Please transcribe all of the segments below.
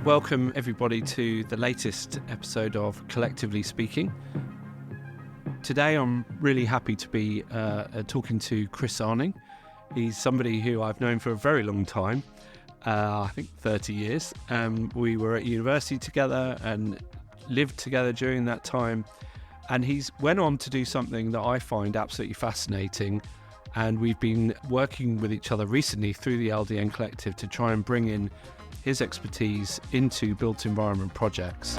Welcome everybody to the latest episode of Collectively Speaking. Today I'm really happy to be talking to Chris Arning. He's somebody who I've known for a very long time, I think 30 years. We were at university together and lived together during that time, and he's went on to do something that I find absolutely fascinating, and we've been working with each other recently through the LDN Collective to try and bring in his expertise into built environment projects.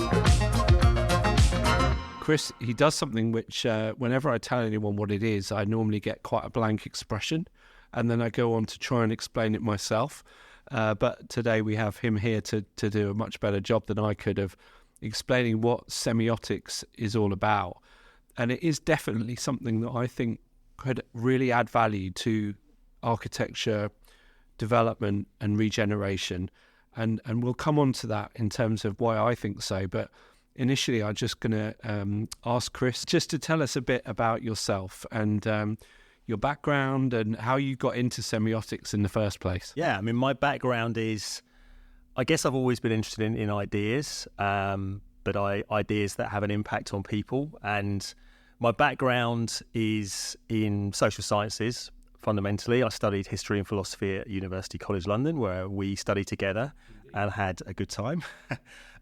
Chris, he does something which whenever I tell anyone what it is, I normally get quite a blank expression, and then I go on to try and explain it myself. But today we have him here to do a much better job than I could of explaining what semiotics is all about. And it is definitely something that I think could really add value to architecture, development and regeneration. And we'll come on to that in terms of why I think so. But initially, I'm just going to ask Chris just to tell us a bit about yourself and your background and how you got into semiotics in the first place. Yeah, I mean, my background is, I guess I've always been interested in ideas, but ideas that have an impact on people. And my background is in social sciences. Fundamentally, I studied history and philosophy at University College London, where we studied together and had a good time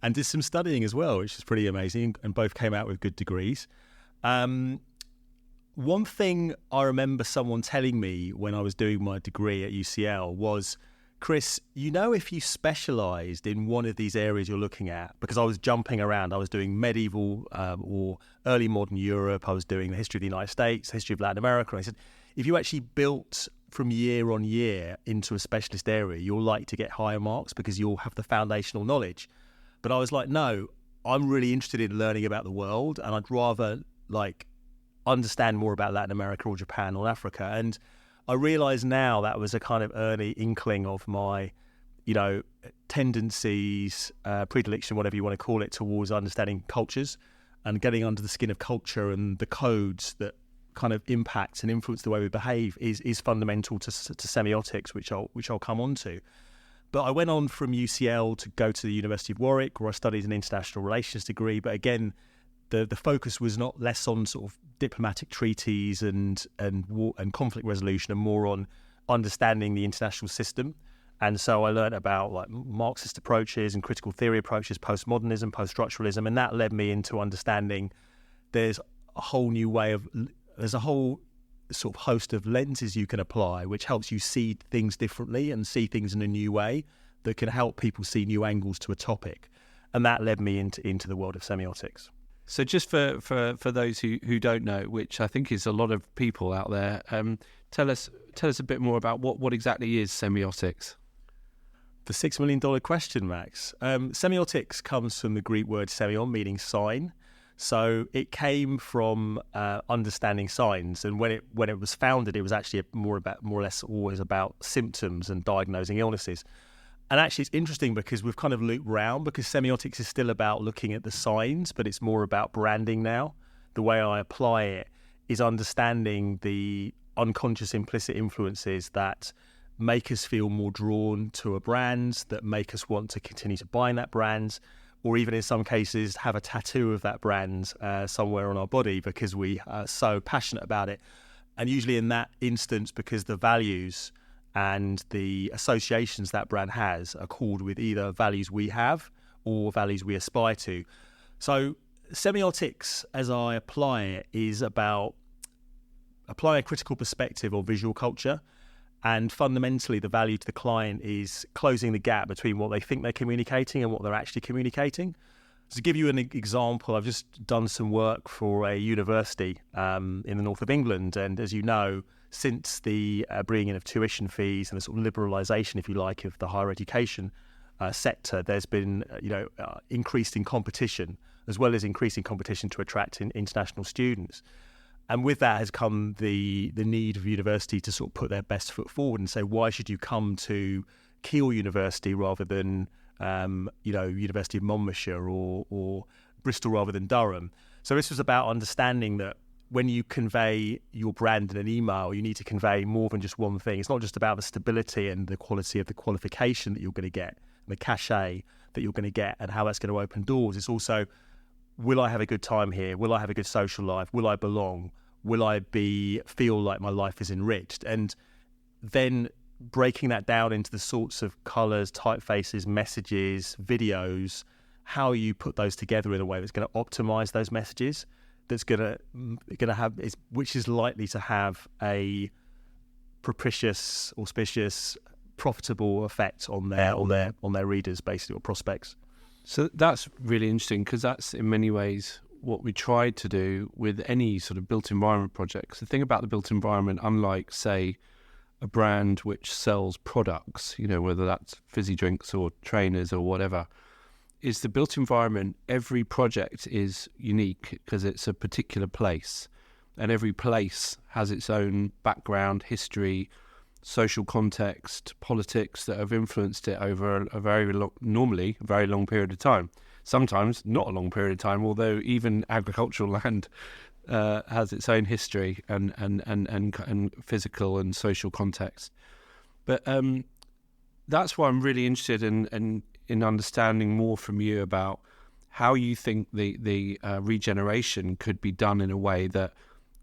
and did some studying as well, which is pretty amazing, and both came out with good degrees. One thing I remember someone telling me when I was doing my degree at UCL was, Chris, you know, if you specialised in one of these areas you're looking at, because I was jumping around, I was doing medieval or early modern Europe, I was doing the history of the United States, history of Latin America, and I said, if you actually built from year on year into a specialist area, you'll like to get higher marks because you'll have the foundational knowledge. But I was like, no, I'm really interested in learning about the world, and I'd rather understand more about Latin America or Japan or Africa. And I realise now that was a kind of early inkling of my, tendencies, predilection, whatever you want to call it, towards understanding cultures and getting under the skin of culture and the codes that kind of impact and influence the way we behave is fundamental to semiotics, which I'll come on to. But I went on from UCL to go to the University of Warwick, where I studied an international relations degree. But again, the focus was not less on sort of diplomatic treaties and war and conflict resolution, and more on understanding the international system. And so I learned about Marxist approaches and critical theory approaches, postmodernism, post-structuralism, and that led me into understanding there's a whole sort of host of lenses you can apply, which helps you see things differently and see things in a new way that can help people see new angles to a topic. And that led me into the world of semiotics. So just for those who don't know, which I think is a lot of people out there, tell us a bit more about what exactly is semiotics. The $6 million question, Max. Semiotics comes from the Greek word semion, meaning sign. So it came from understanding signs, and when it was founded, it was actually more or less always about symptoms and diagnosing illnesses. And actually, it's interesting because we've kind of looped round, because semiotics is still about looking at the signs, but it's more about branding now. The way I apply it is understanding the unconscious implicit influences that make us feel more drawn to a brand, that make us want to continue to buy that brand, or even in some cases have a tattoo of that brand somewhere on our body because we are so passionate about it. And usually in that instance, because the values and the associations that brand has are called with either values we have or values we aspire to. So semiotics, as I apply it, is about applying a critical perspective on visual culture. And fundamentally, the value to the client is closing the gap between what they think they're communicating and what they're actually communicating. So to give you an example, I've just done some work for a university in the north of England. And as you know, since the bringing in of tuition fees and the sort of liberalisation, if you like, of the higher education sector, there's been increasing competition, as well as increasing competition to attract international students. And with that has come the need of university to sort of put their best foot forward and say, why should you come to Keele University rather than University of Monmouthshire or Bristol rather than Durham? So this was about understanding that when you convey your brand in an email, you need to convey more than just one thing. It's not just about the stability and the quality of the qualification that you're going to get the cachet that you're going to get and how that's going to open doors. It's also, will I have a good time here? Will I have a good social life? Will I belong? Will I feel like my life is enriched? And then breaking that down into the sorts of colours, typefaces, messages, videos, how you put those together in a way that's going to optimise those messages, that's going to have, which is likely to have a propitious, auspicious, profitable effect on their readers, basically, or prospects. So that's really interesting, because that's in many ways what we tried to do with any sort of built environment projects. The thing about the built environment, unlike, say, a brand which sells products, whether that's fizzy drinks or trainers or whatever, is the built environment, every project is unique because it's a particular place, and every place has its own background, history, social context, politics that have influenced it over normally a very long period of time. Sometimes not a long period of time, although even agricultural land has its own history and physical and social context. But that's why I'm really interested in understanding more from you about how you think the regeneration could be done in a way that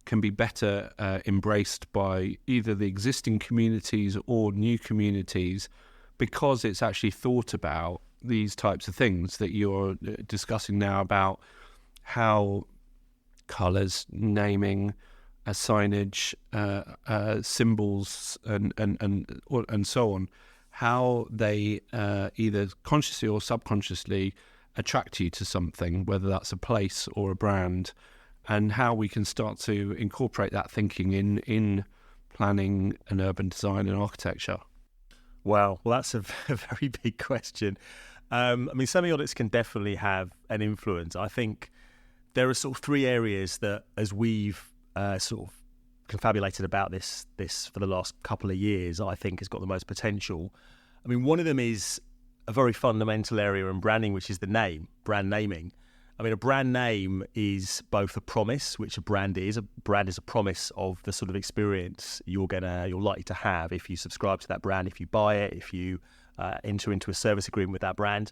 can be better embraced by either the existing communities or new communities, because it's actually thought about these types of things that you're discussing now, about how colours, naming, signage, symbols, and so on, how they either consciously or subconsciously attract you to something, whether that's a place or a brand, and how we can start to incorporate that thinking in planning and urban design and architecture. Wow, well, that's a very big question. Semiotics can definitely have an influence. I think there are sort of three areas that, as we've sort of confabulated about this for the last couple of years, I think has got the most potential. One of them is a very fundamental area in branding, which is brand naming. A brand name is both a promise, which a brand is. A brand is a promise of the sort of experience you're likely to have if you subscribe to that brand, if you buy it, if you enter into a service agreement with that brand.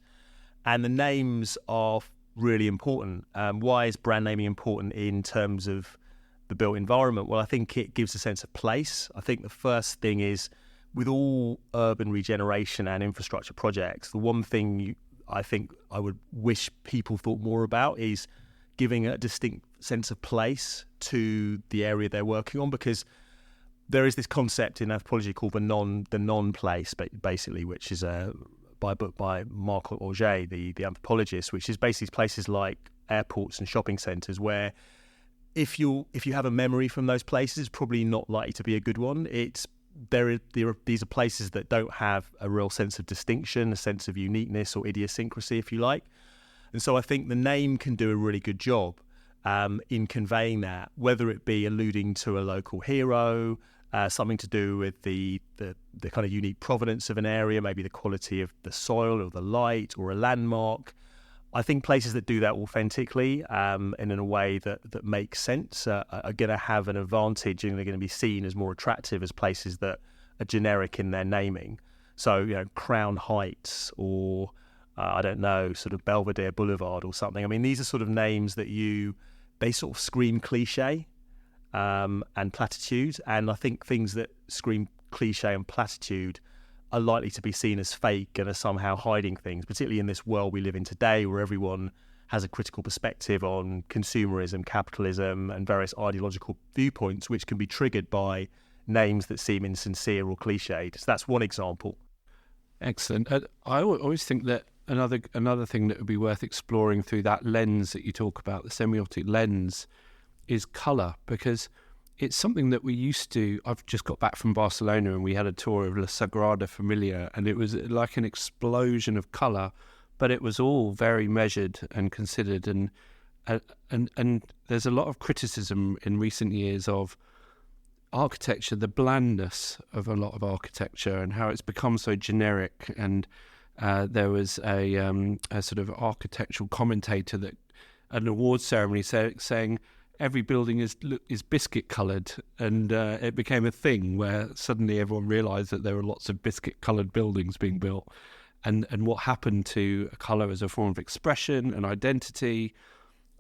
And the names are really important. Why is brand naming important in terms of the built environment? Well, I think it gives a sense of place. I think the first thing is, with all urban regeneration and infrastructure projects, the one thing I think I would wish people thought more about is giving a distinct sense of place to the area they're working on, because there is this concept in anthropology called the non-place, basically, which is by a book by Marc Auger, the anthropologist, which is basically places like airports and shopping centres where if you have a memory from those places, it's probably not likely to be a good one. These are places that don't have a real sense of distinction, a sense of uniqueness or idiosyncrasy, if you like. And so I think the name can do a really good job in conveying that, whether it be alluding to a local hero, something to do with the kind of unique provenance of an area, maybe the quality of the soil or the light or a landmark. I think places that do that authentically and in a way that makes sense are going to have an advantage, and they're going to be seen as more attractive as places that are generic in their naming. So, Crown Heights or, sort of Belvedere Boulevard or something. These are sort of names that they sort of scream cliche and platitude. And I think things that scream cliche and platitude are likely to be seen as fake and are somehow hiding things, particularly in this world we live in today, where everyone has a critical perspective on consumerism, capitalism, and various ideological viewpoints, which can be triggered by names that seem insincere or cliched. So that's one example. Excellent. I always think that another thing that would be worth exploring through that lens that you talk about, the semiotic lens, is colour, because it's something that we used to. I've just got back from Barcelona and we had a tour of La Sagrada Familia, and it was like an explosion of colour, but it was all very measured and considered. And there's a lot of criticism in recent years of architecture, the blandness of a lot of architecture and how it's become so generic. And there was a sort of architectural commentator at an awards ceremony saying every building is biscuit coloured, and it became a thing where suddenly everyone realised that there were lots of biscuit coloured buildings being built. and what happened to colour as a form of expression and identity.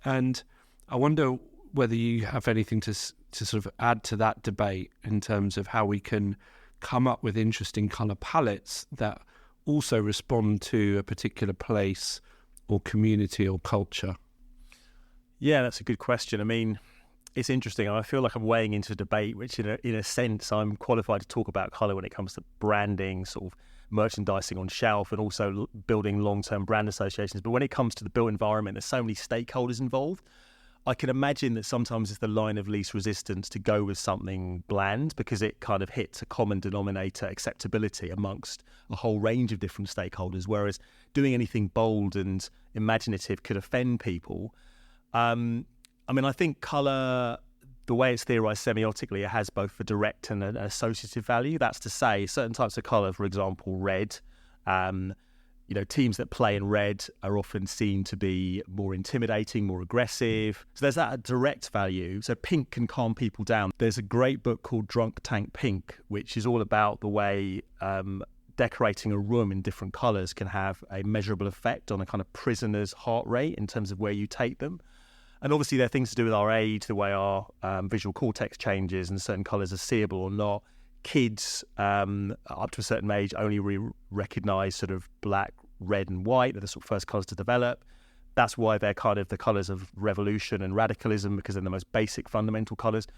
And I wonder whether you have anything to sort of add to that debate in terms of how we can come up with interesting colour palettes that also respond to a particular place or community or culture. Yeah, that's a good question. I mean, it's interesting. I feel like I'm weighing into a debate, which in a sense I'm qualified to talk about colour when it comes to branding, sort of merchandising on shelf, and also building long-term brand associations. But when it comes to the built environment, there's so many stakeholders involved. I can imagine that sometimes it's the line of least resistance to go with something bland because it kind of hits a common denominator acceptability amongst a whole range of different stakeholders, whereas doing anything bold and imaginative could offend people. I mean, I think colour, the way it's theorised semiotically, it has both a direct and an associative value. That's to say, certain types of colour, for example, red, teams that play in red are often seen to be more intimidating, more aggressive. So there's that direct value. So pink can calm people down. There's a great book called Drunk Tank Pink, which is all about the way decorating a room in different colours can have a measurable effect on a kind of prisoner's heart rate in terms of where you take them. And obviously there are things to do with our age, the way our visual cortex changes, and certain colours are seeable or not. Kids up to a certain age only recognise sort of black, red and white. They're the sort of first colours to develop. That's why they're kind of the colours of revolution and radicalism, because they're the most basic fundamental colours.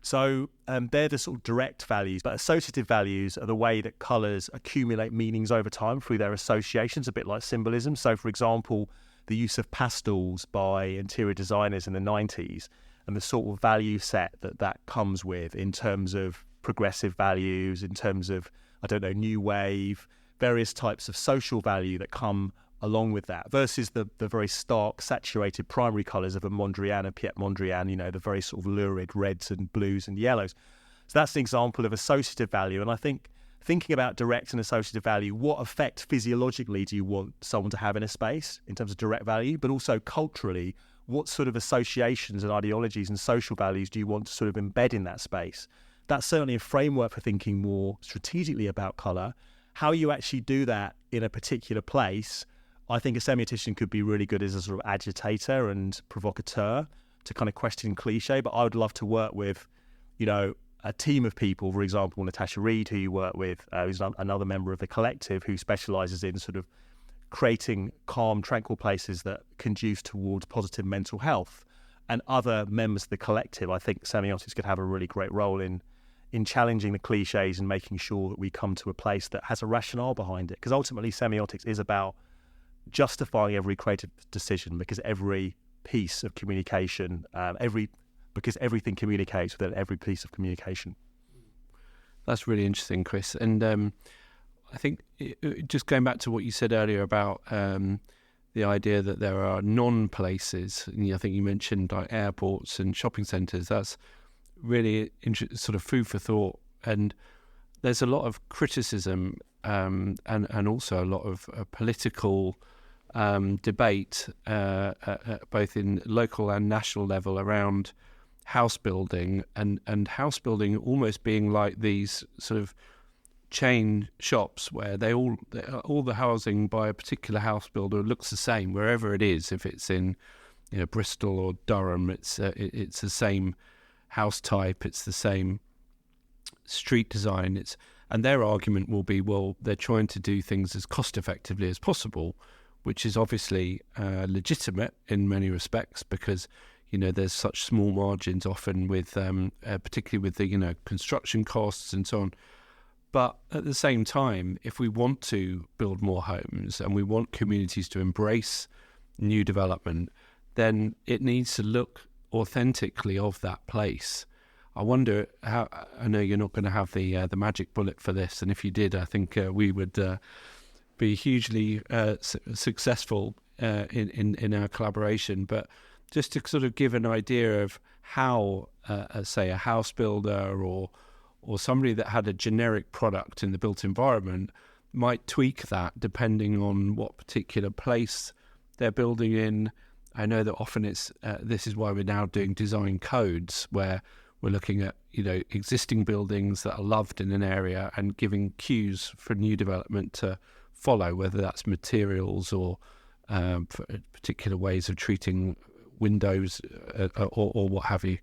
So they're the sort of direct values, but associative values are the way that colours accumulate meanings over time through their associations, a bit like symbolism. So for example, the use of pastels by interior designers in the 90s and the sort of value set that comes with in terms of progressive values, in terms of, new wave, various types of social value that come along with that, versus the very stark, saturated primary colours of a Mondrian and Piet Mondrian, the very sort of lurid reds and blues and yellows. So that's an example of associative value. And I think thinking about direct and associative value, what effect physiologically do you want someone to have in a space in terms of direct value, but also culturally, what sort of associations and ideologies and social values do you want to sort of embed in that space? That's certainly a framework for thinking more strategically about colour. How you actually do that in a particular place, I think a semiotician could be really good as a sort of agitator and provocateur to kind of question cliche, but I would love to work with, a team of people, for example, Natasha Reed, who you work with, who's another member of the collective who specialises in sort of creating calm, tranquil places that conduce towards positive mental health, and other members of the collective. I think semiotics could have a really great role in challenging the cliches and making sure that we come to a place that has a rationale behind it. Because ultimately, semiotics is about justifying every creative decision, because every piece of communication, because everything communicates within every piece of communication. That's really interesting, Chris. And I think just going back to what you said earlier about the idea that there are non-places, and I think you mentioned like airports and shopping centres, that's really sort of food for thought. And there's a lot of criticism and also a lot of political debate both in local and national level around house building, and house building almost being like these sort of chain shops where all the housing by a particular house builder looks the same wherever it is. If it's in Bristol or Durham, it's the same house type, it's the same street design. And their argument will be, well, they're trying to do things as cost effectively as possible, which is obviously legitimate in many respects, because there's such small margins often with particularly with the construction costs and so on. But at the same time, if we want to build more homes and we want communities to embrace new development, then it needs to look authentically of that place. I wonder how. I know you're not going to have the magic bullet for this, and if you did, I think we would be hugely successful in our collaboration. But just to sort of give an idea of how, say, a house builder or somebody that had a generic product in the built environment might tweak that depending on what particular place they're building in. I know that often it's this is why we're now doing design codes, where we're looking at existing buildings that are loved in an area and giving cues for new development to follow, whether that's materials or particular ways of treating windows or what have you.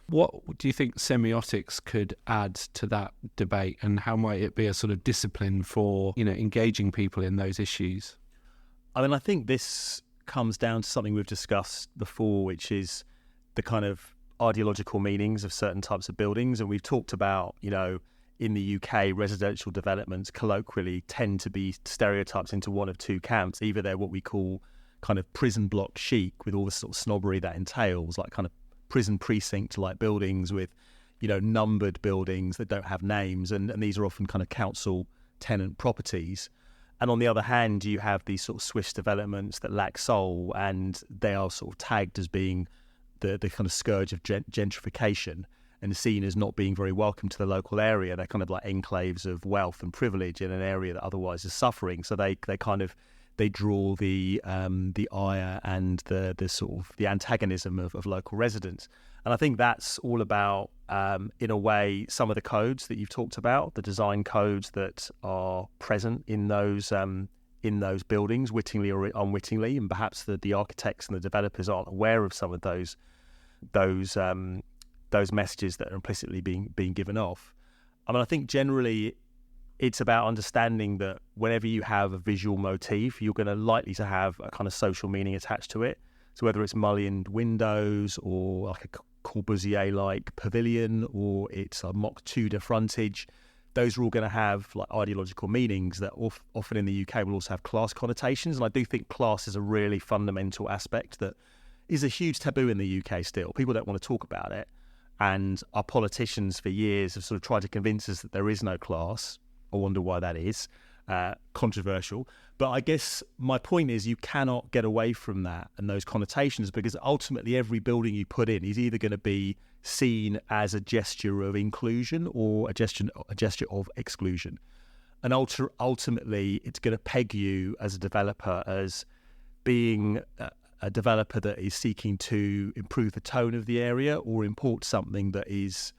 What do you think semiotics could add to that debate, and how might it be a sort of discipline for, engaging people in those issues? I mean, I think this comes down to something we've discussed before, which is the kind of ideological meanings of certain types of buildings. And we've talked about, in the UK, residential developments colloquially tend to be stereotyped into one of two camps. Either they're what we call kind of prison block chic, with all the sort of snobbery that entails, like kind of prison precinct like buildings with, numbered buildings that don't have names. And these are often kind of council tenant properties. And on the other hand, you have these sort of Swiss developments that lack soul, and they are sort of tagged as being the kind of scourge of gentrification and seen as not being very welcome to the local area. They're kind of like enclaves of wealth and privilege in an area that otherwise is suffering. So they draw the ire and the sort of the antagonism of local residents. And I think that's all about, in a way, some of the codes that you've talked about, the design codes that are present in those buildings, wittingly or unwittingly, and perhaps the architects and the developers aren't aware of some of those messages that are implicitly being given off. I mean, I think generally it's about understanding that whenever you have a visual motif, you're going to likely to have a kind of social meaning attached to it. So whether it's mullioned windows or like a Corbusier-like pavilion, or it's a mock Tudor frontage, those are all going to have like ideological meanings that often in the UK will also have class connotations. And I do think class is a really fundamental aspect that is a huge taboo in the UK still. People don't want to talk about it. And our politicians for years have sort of tried to convince us that there is no class. I wonder why that is. Controversial. But I guess my point is you cannot get away from that and those connotations, because ultimately every building you put in is either going to be seen as a gesture of inclusion or a gesture of exclusion. And ultimately it's going to peg you as a developer as being a developer that is seeking to improve the tone of the area or import something that is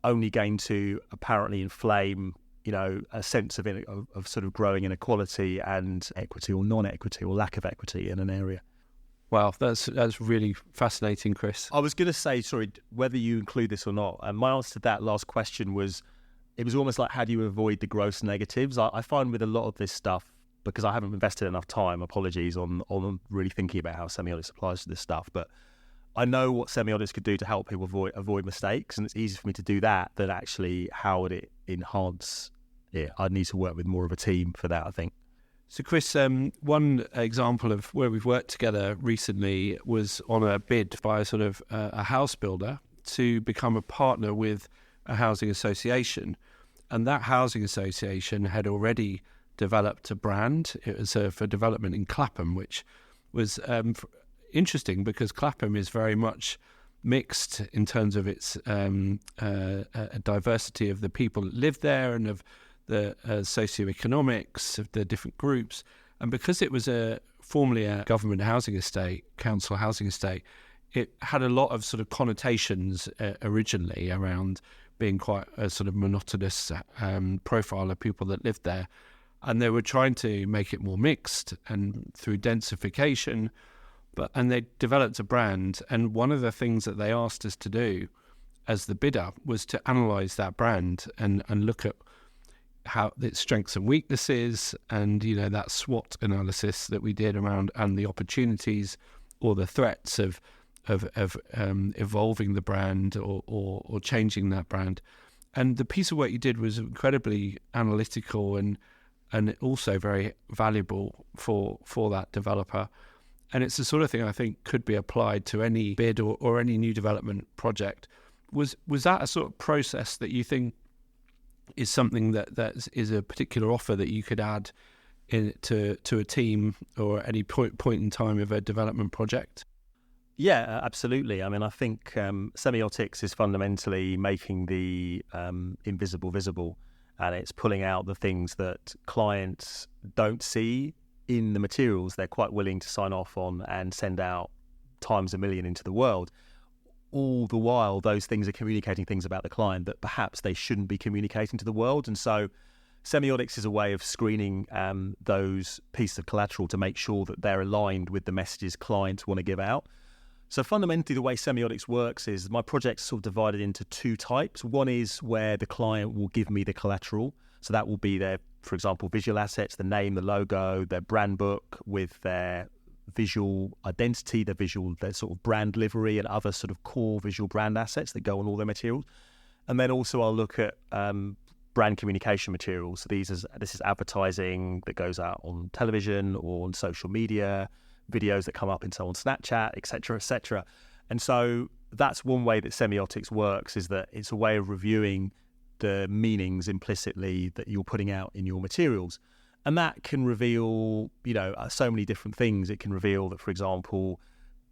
only going to apparently inflame a sense of sort of growing inequality and equity or non-equity or lack of equity in an area. Wow, that's really fascinating, Chris. I was going to say, sorry, whether you include this or not, and my answer to that last question was, it was almost like, how do you avoid the gross negatives? I find with a lot of this stuff, because I haven't invested enough time, apologies, on really thinking about how semiotics applies to this stuff, but I know what semiotics could do to help people avoid mistakes, and it's easy for me to do that than actually how would it enhance. Yeah, I'd need to work with more of a team for that, I think. So, Chris, one example of where we've worked together recently was on a bid by a sort of a house builder to become a partner with a housing association. And that housing association had already developed a brand. It was for development in Clapham, which was interesting because Clapham is very much mixed in terms of its diversity of the people that live there and of the socioeconomics of the different groups. And because it was formerly a government housing estate, council housing estate, it had a lot of sort of connotations originally around being quite a sort of monotonous profile of people that lived there. And they were trying to make it more mixed and through densification, and they developed a brand. And one of the things that they asked us to do as the bidder was to analyse that brand and look at how its strengths and weaknesses, and that SWOT analysis that we did around, and the opportunities or the threats of evolving the brand or changing that brand. And the piece of work you did was incredibly analytical and also very valuable for that developer. And it's the sort of thing I think could be applied to any bid or any new development project. Was that a sort of process that you think is something that is a particular offer that you could add to a team or any point in time of a development project? Yeah, absolutely. I mean, I think semiotics is fundamentally making the invisible visible, and it's pulling out the things that clients don't see in the materials they're quite willing to sign off on and send out times a million into the world. All the while, those things are communicating things about the client that perhaps they shouldn't be communicating to the world. And so semiotics is a way of screening those pieces of collateral to make sure that they're aligned with the messages clients want to give out. So fundamentally, the way semiotics works is my project's sort of divided into two types. One is where the client will give me the collateral. So that will be their, for example, visual assets, the name, the logo, their brand book with their visual identity, their sort of brand livery and other sort of core visual brand assets that go on all their materials. And then also I'll look at brand communication materials. So this is advertising that goes out on television or on social media, videos that come up on Snapchat, etc., etc. And so that's one way that semiotics works, is that it's a way of reviewing the meanings implicitly that you're putting out in your materials. And that can reveal, so many different things. It can reveal that, for example,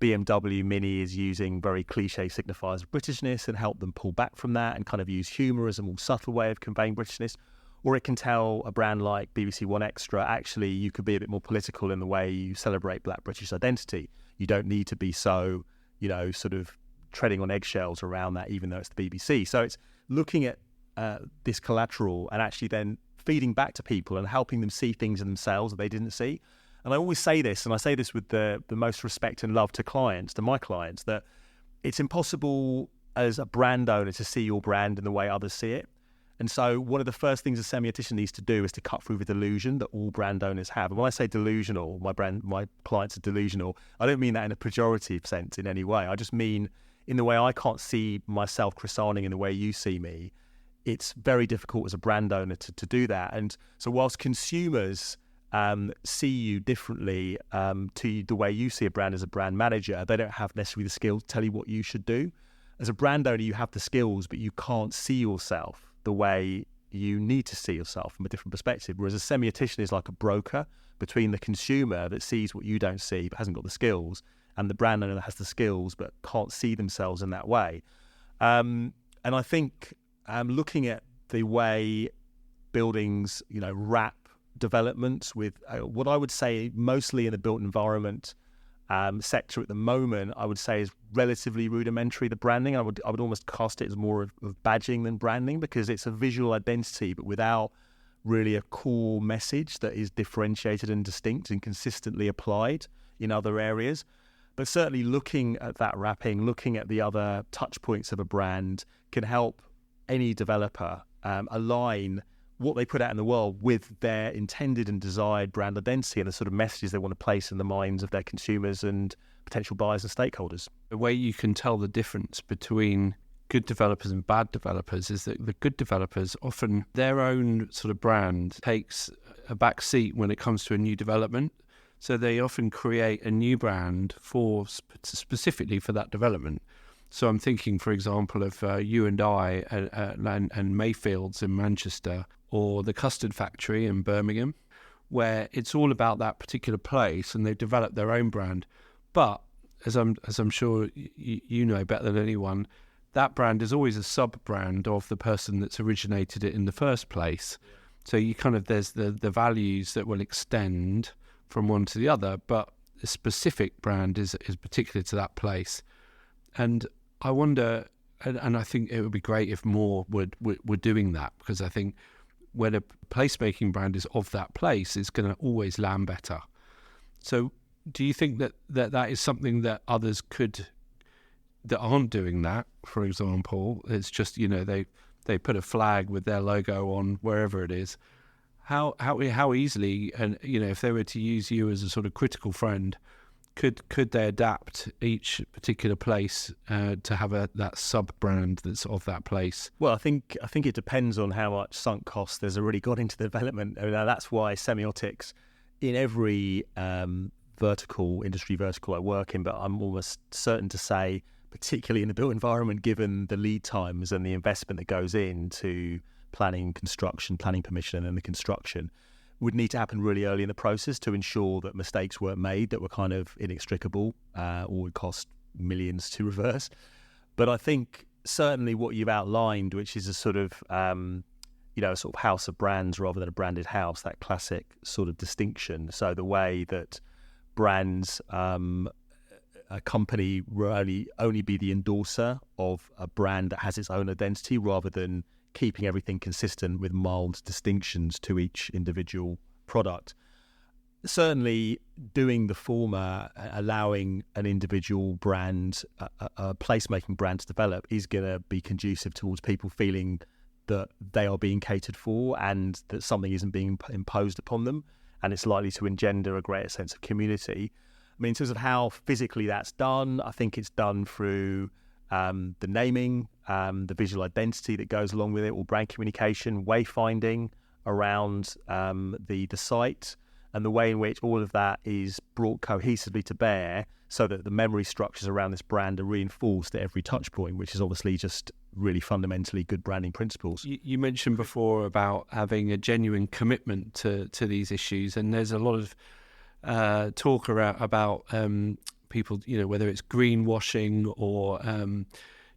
BMW Mini is using very cliche signifiers of Britishness and help them pull back from that and kind of use humour as a more subtle way of conveying Britishness. Or it can tell a brand like BBC One Extra, actually, you could be a bit more political in the way you celebrate Black British identity. You don't need to be so, sort of treading on eggshells around that, even though it's the BBC. So it's looking at this collateral and actually then feeding back to people and helping them see things in themselves that they didn't see. And I always say this, and I say this with the most respect and love to my clients, that it's impossible as a brand owner to see your brand in the way others see it. And so one of the first things a semiotician needs to do is to cut through the delusion that all brand owners have. And when I say delusional, my clients are delusional, I don't mean that in a pejorative sense in any way. I just mean in the way I can't see myself, Chris Arning, in the way you see me. It's very difficult as a brand owner to do that. And so whilst consumers see you differently to the way you see a brand as a brand manager, they don't have necessarily the skill to tell you what you should do. As a brand owner, you have the skills, but you can't see yourself the way you need to see yourself from a different perspective. Whereas a semiotician is like a broker between the consumer that sees what you don't see but hasn't got the skills, and the brand owner that has the skills but can't see themselves in that way. And I think looking at the way buildings, wrap developments with what I would say mostly in the built environment sector at the moment, I would say is relatively rudimentary. The branding, I would almost cast it as more of badging than branding, because it's a visual identity, but without really a core message that is differentiated and distinct and consistently applied in other areas. But certainly looking at that wrapping, looking at the other touch points of a brand can help any developer align what they put out in the world with their intended and desired brand identity and the sort of messages they want to place in the minds of their consumers and potential buyers and stakeholders. The way you can tell the difference between good developers and bad developers is that the good developers, often their own sort of brand takes a back seat when it comes to a new development. So they often create a new brand specifically for that development. So I'm thinking, for example, of You and I and Mayfields in Manchester, or the Custard Factory in Birmingham, where it's all about that particular place and they've developed their own brand. But as I'm sure you know better than anyone, that brand is always a sub-brand of the person that's originated it in the first place. So you there's the values that will extend from one to the other, but the specific brand is particular to that place. And I wonder, and I think it would be great if more were doing that, because I think when a placemaking brand is of that place, it's going to always land better. So do you think that is something that others that aren't doing that, for example, it's just, they put a flag with their logo on wherever it is, how easily, and if they were to use you as a sort of critical friend, could they adapt each particular place to have that sub-brand that's of that place? Well, I think it depends on how much sunk cost there's already gone into development. That's why semiotics, in every industry vertical I work in, but I'm almost certain to say, particularly in the built environment, given the lead times and the investment that goes into planning, construction, planning permission and the construction, would need to happen really early in the process to ensure that mistakes weren't made that were kind of inextricable or would cost millions to reverse. But I think certainly what you've outlined, which is a sort of, a sort of house of brands rather than a branded house, that classic sort of distinction. So the way that brands, a company will only be the endorser of a brand that has its own identity rather than keeping everything consistent with mild distinctions to each individual product. Certainly doing the former, allowing an individual brand, a placemaking brand to develop, is going to be conducive towards people feeling that they are being catered for and that something isn't being imposed upon them, and it's likely to engender a greater sense of community. I mean, in terms of how physically that's done, I think it's done through the naming, the visual identity that goes along with it, or brand communication, wayfinding around the site, and the way in which all of that is brought cohesively to bear so that the memory structures around this brand are reinforced at every touch point, which is obviously just really fundamentally good branding principles. You mentioned before about having a genuine commitment to these issues, and there's a lot of talk about people, whether it's greenwashing or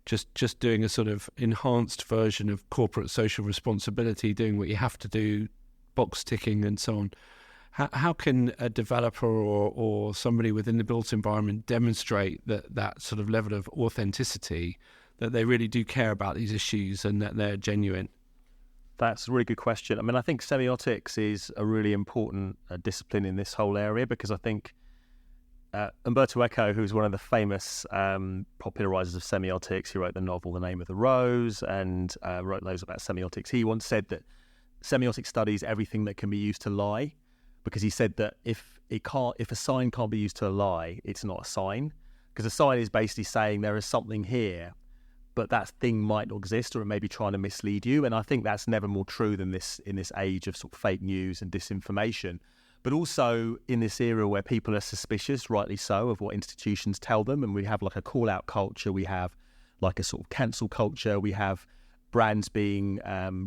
just doing a sort of enhanced version of corporate social responsibility, doing what you have to do, box ticking and so on. How can a developer or somebody within the built environment demonstrate that sort of level of authenticity, that they really do care about these issues and that they're genuine? That's a really good question. I mean, I think semiotics is a really important discipline in this whole area, because I think Umberto Eco, who's one of the famous popularizers of semiotics, he wrote the novel The Name of the Rose and wrote loads about semiotics. He once said that semiotics studies everything that can be used to lie, because he said that if a sign can't be used to lie, it's not a sign, because a sign is basically saying there is something here, but that thing might not exist, or it may be trying to mislead you. And I think that's never more true than this in this age of sort of fake news and disinformation. But also in this era where people are suspicious, rightly so, of what institutions tell them, and we have like a call-out culture, we have like a sort of cancel culture, we have brands being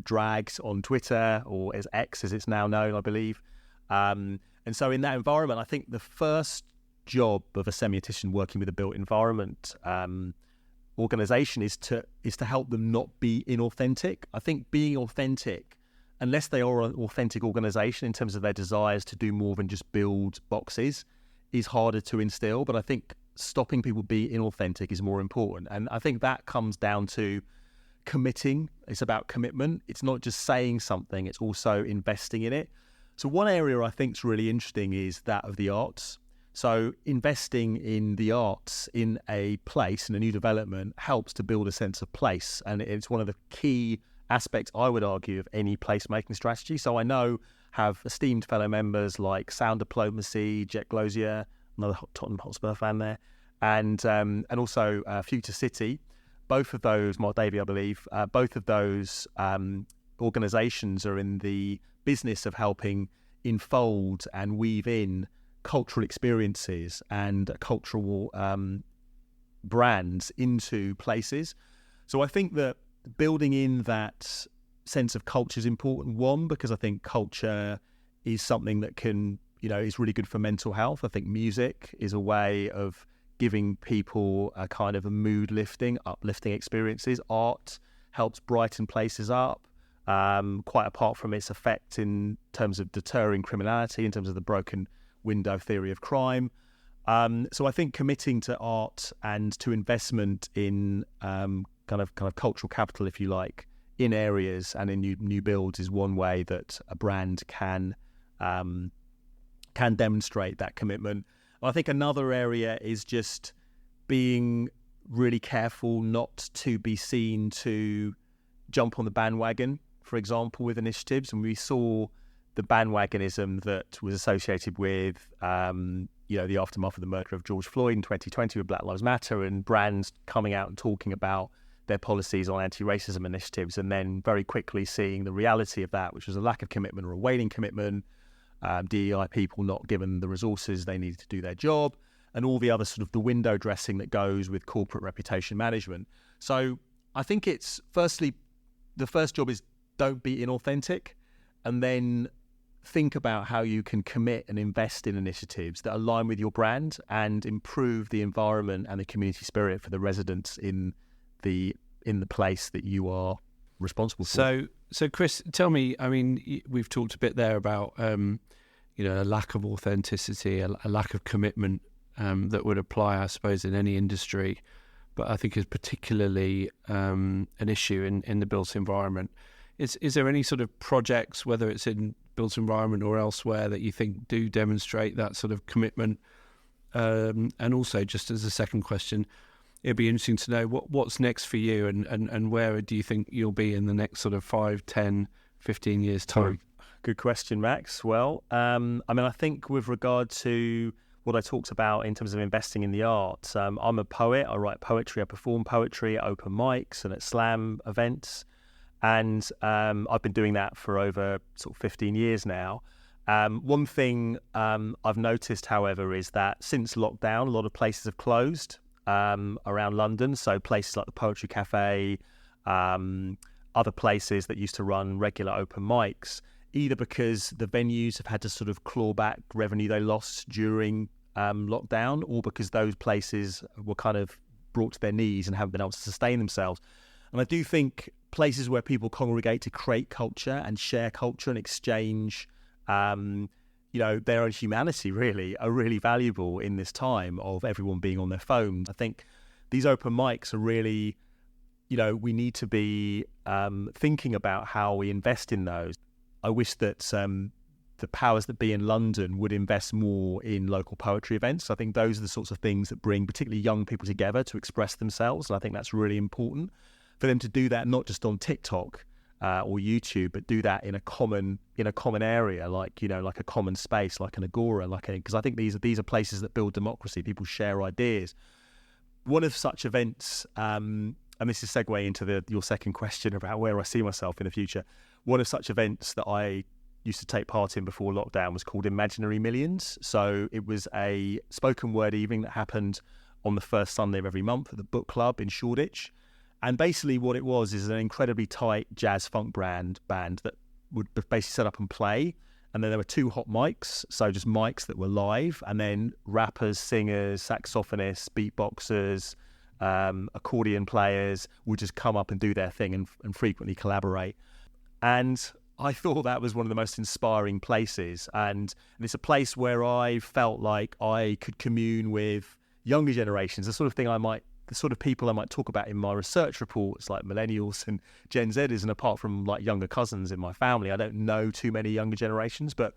dragged on Twitter, or as X as it's now known, I believe. And so in that environment, I think the first job of a semiotician working with a built environment organization is to help them not be inauthentic. I think being authentic, unless they are an authentic organization in terms of their desires to do more than just build boxes, is harder to instill. But I think stopping people being inauthentic is more important. And I think that comes down to committing. It's about commitment. It's not just saying something, it's also investing in it. So one area I think is really interesting is that of the arts. So investing in the arts in a place, in a new development, helps to build a sense of place. And it's one of the key aspects, I would argue, of any placemaking strategy. So I have esteemed fellow members like Sound Diplomacy, Jet Glossier, another Tottenham Hotspur fan there, and also Future City. Both of those, Mark Davey, I believe, both of those organisations are in the business of helping enfold and weave in cultural experiences and cultural brands into places. So I think that building in that sense of culture is important. One, because I think culture is something that can, is really good for mental health. I think music is a way of giving people a kind of a uplifting experiences. Art helps brighten places up, quite apart from its effect in terms of deterring criminality, in terms of the broken window theory of crime. So I think committing to art and to investment in kind of cultural capital, if you like, in areas and in new builds is one way that a brand can demonstrate that commitment. I think another area is just being really careful not to be seen to jump on the bandwagon, for example, with initiatives. And we saw the bandwagonism that was associated with, the aftermath of the murder of George Floyd in 2020 with Black Lives Matter, and brands coming out and talking about their policies on anti-racism initiatives, and then very quickly seeing the reality of that, which was a lack of commitment or a waning commitment, DEI people not given the resources they needed to do their job, and all the other sort of the window dressing that goes with corporate reputation management. So I think it's, firstly, the first job is don't be inauthentic, and then think about how you can commit and invest in initiatives that align with your brand and improve the environment and the community spirit for the residents in the place that you are responsible for. So Chris, tell me, I mean, we've talked a bit there about, a lack of authenticity, a lack of commitment that would apply, I suppose, in any industry. but I think is particularly an issue in the built environment. Is there any sort of projects, whether it's in built environment or elsewhere, that you think do demonstrate that sort of commitment? And also, just as a second question, it'd be interesting to know what's next for you, and where do you think you'll be in the next sort of 5, 10, 15 years' time? Good question, Max. Well, I think with regard to what I talked about in terms of investing in the arts, I'm a poet. I write poetry. I perform poetry at open mics and at slam events. And I've been doing that for over sort of 15 years now. One thing I've noticed, however, is that since lockdown, a lot of places have closed around London. So places like the Poetry Cafe, other places that used to run regular open mics, either because the venues have had to sort of claw back revenue they lost during lockdown, or because those places were kind of brought to their knees and haven't been able to sustain themselves. And I do think places where people congregate to create culture and share culture and exchange, their own humanity really, are really valuable in this time of everyone being on their phones. I think these open mics are really, we need to be thinking about how we invest in those. I wish that the powers that be in London would invest more in local poetry events. I think those are the sorts of things that bring particularly young people together to express themselves. And I think that's really important for them to do that, not just on TikTok or YouTube, but do that in a common area, like a common space, like an agora, because I think these are places that build democracy. People share ideas. One of such events, and this is segue into your second question about where I see myself in the future. One of such events that I used to take part in before lockdown was called Imaginary Millions. So it was a spoken word evening that happened on the first Sunday of every month at the book club in Shoreditch. And basically what it was is an incredibly tight jazz funk band that would basically set up and play. And then there were 2 hot mics, so just mics that were live, and then rappers, singers, saxophonists, beatboxers, accordion players would just come up and do their thing and frequently collaborate. And I thought that was one of the most inspiring places. And it's a place where I felt like I could commune with younger generations, the sort of people I might talk about in my research reports, like millennials and Gen Zers, and apart from like younger cousins in my family, I don't know too many younger generations, but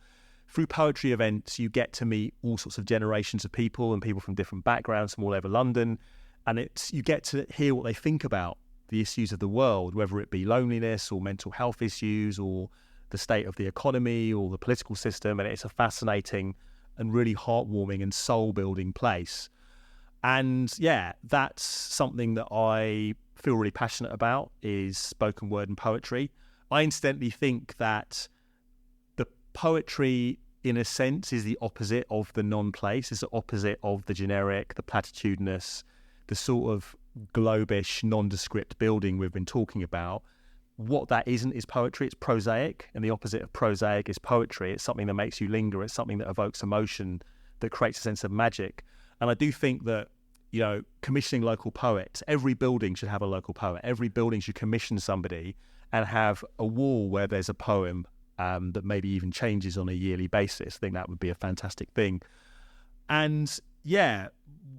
through poetry events, you get to meet all sorts of generations of people and people from different backgrounds from all over London. And you get to hear what they think about the issues of the world, whether it be loneliness or mental health issues or the state of the economy or the political system. And it's a fascinating and really heartwarming and soul-building place. And yeah, that's something that I feel really passionate about, is spoken word and poetry. I incidentally think that the poetry, in a sense, is the opposite of the non-place. It's the opposite of the generic, the platitudinous, the sort of globish, nondescript building we've been talking about. What that isn't is poetry. It's prosaic, and the opposite of prosaic is poetry. It's something that makes you linger. It's something that evokes emotion, that creates a sense of magic. And I do think that, commissioning local poets, every building should have a local poet. Every building should commission somebody and have a wall where there's a poem that maybe even changes on a yearly basis. I think that would be a fantastic thing. And yeah,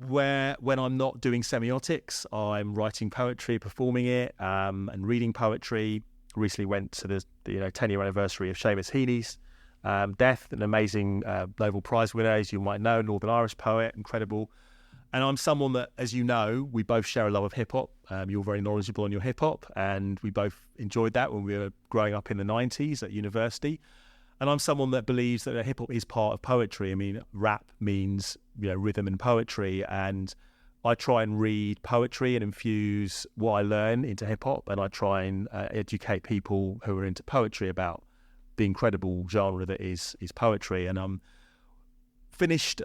when I'm not doing semiotics, I'm writing poetry, performing it, and reading poetry. Recently went to the 10-year anniversary of Seamus Heaney's death, an amazing Nobel Prize winner, as you might know, Northern Irish poet, incredible. And I'm someone that, as you know, we both share a love of hip-hop. You're very knowledgeable on your hip-hop, and we both enjoyed that when we were growing up in the 90s at university. And I'm someone that believes that hip-hop is part of poetry. I mean, rap means, rhythm and poetry, and I try and read poetry and infuse what I learn into hip-hop, and I try and educate people who are into poetry about the incredible genre that is poetry. And I've finished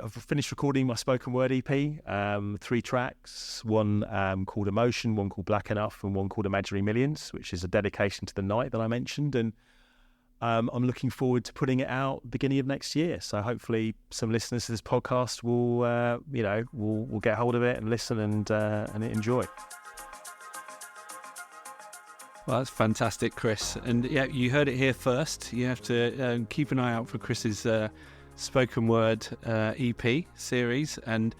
recording my spoken word EP, 3 tracks, one called Emotion, one called Black Enough, and one called Imaginary Millions, which is a dedication to the night that I mentioned. And I'm looking forward to putting it out beginning of next year. So hopefully some listeners to this podcast will get hold of it and listen and enjoy. Well, that's fantastic, Chris. And yeah, you heard it here first. You have to keep an eye out for Chris's spoken word EP series. And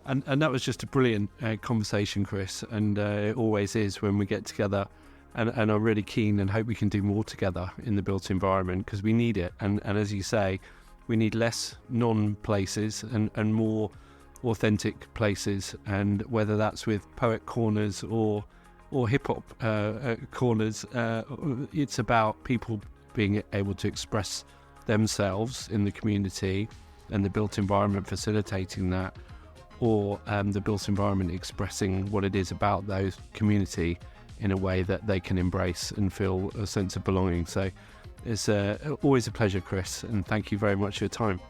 And that was just a brilliant conversation, Chris, and it always is when we get together. And I'm really keen and hope we can do more together in the built environment, because we need it. And as you say, we need less non-places and more authentic places. And whether that's with poet corners or hip-hop corners, it's about people being able to express themselves in the community and the built environment facilitating that, or the built environment expressing what it is about those community in a way that they can embrace and feel a sense of belonging. So it's always a pleasure, Chris, and thank you very much for your time.